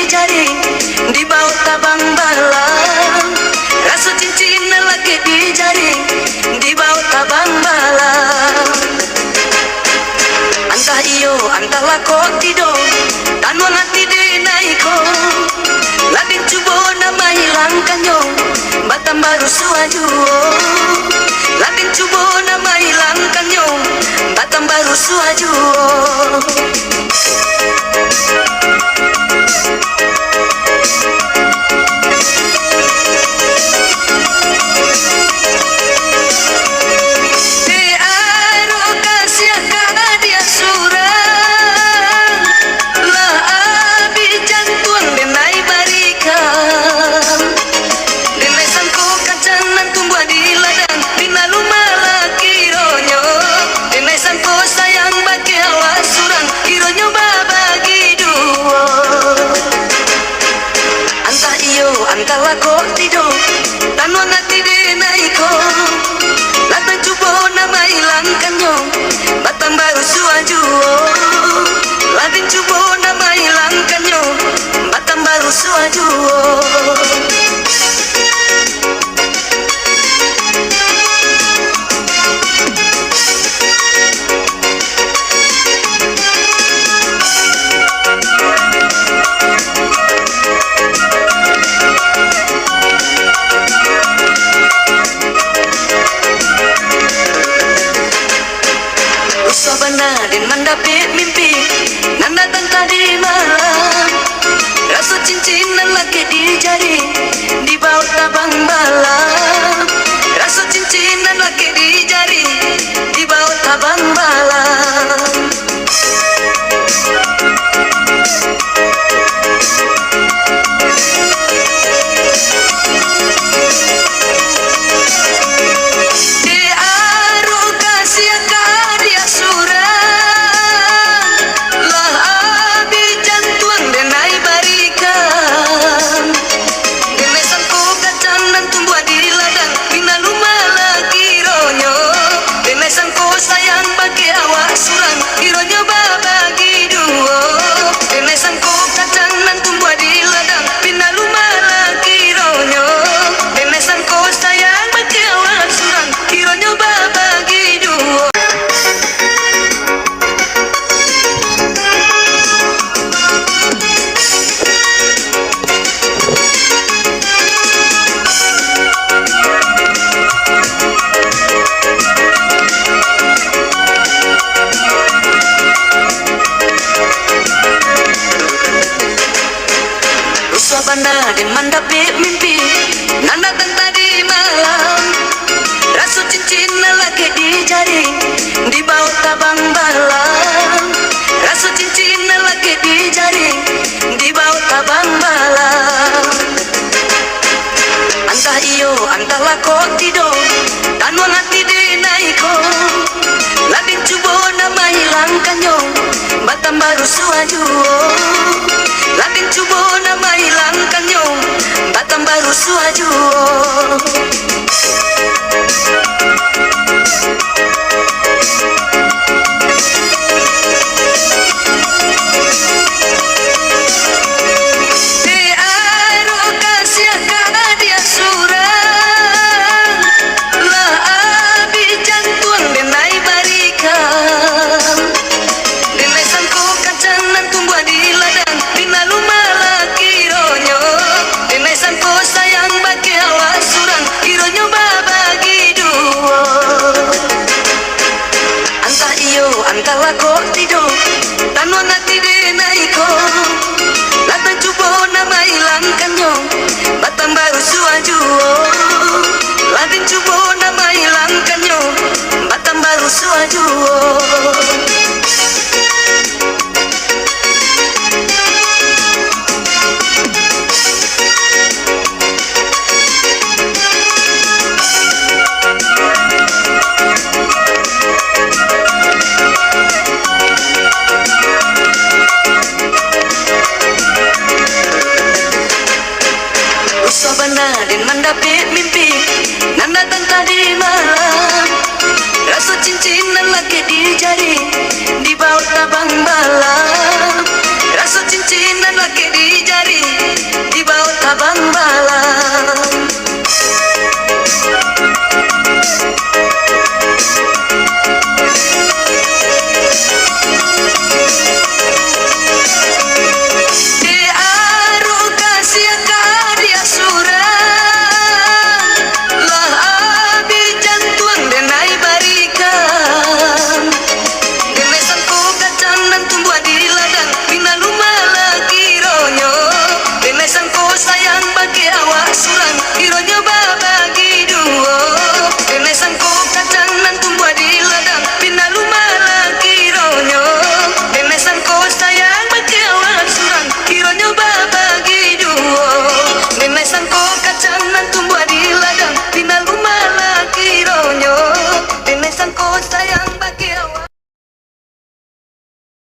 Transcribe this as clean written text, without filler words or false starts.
jari, di bawah tabang balang. Rasa cincin lagi di jari, di bawah tabang balang. Antah iyo, antah lako tido, tanwa ngati di naiko. Lading cubo nama hilangkan yo, batam baru suajuo. Lading cubo nama hilangkan yo, batam baru suajuo. Antara kau tidur, tanwa ngati di naiko. Latang cubo nama hilangkan yo, batang baru suajuo. Latang cubo nama hilangkan yo, batang baru suajuo. Dan mendapat mimpi nan datang tadi malam. Rasa cincin nan lagi di jari, di bawah tabang balang. Rasa cincin nan lagi di jari, di bawah tabang balang. Dan mendapat mimpi nan datang tadi malam. Rasa cincin lagi di jari, di bawah tabang balang. Rasa cincin lagi di jari, di bawah tabang balang. Antah iyo, antah lako tido, tanwa ngati di naiko. Lading cubo nama hilangkan yo, batam baru suajuo. Lading cubo nama hilangkan yo, batam baru suajuo. Antara kau tidur, tanwa ngati di naiko. Latang cubo nama hilangkan yo, batam baru suajuo. Latang cubo nama hilangkan yo, batam baru suajuo. Dan mendapat mimpi nan datang tadi malam. Rasa cincin nan lagi di jari, di bawah tabang balang. Rasa cincin nan lagi di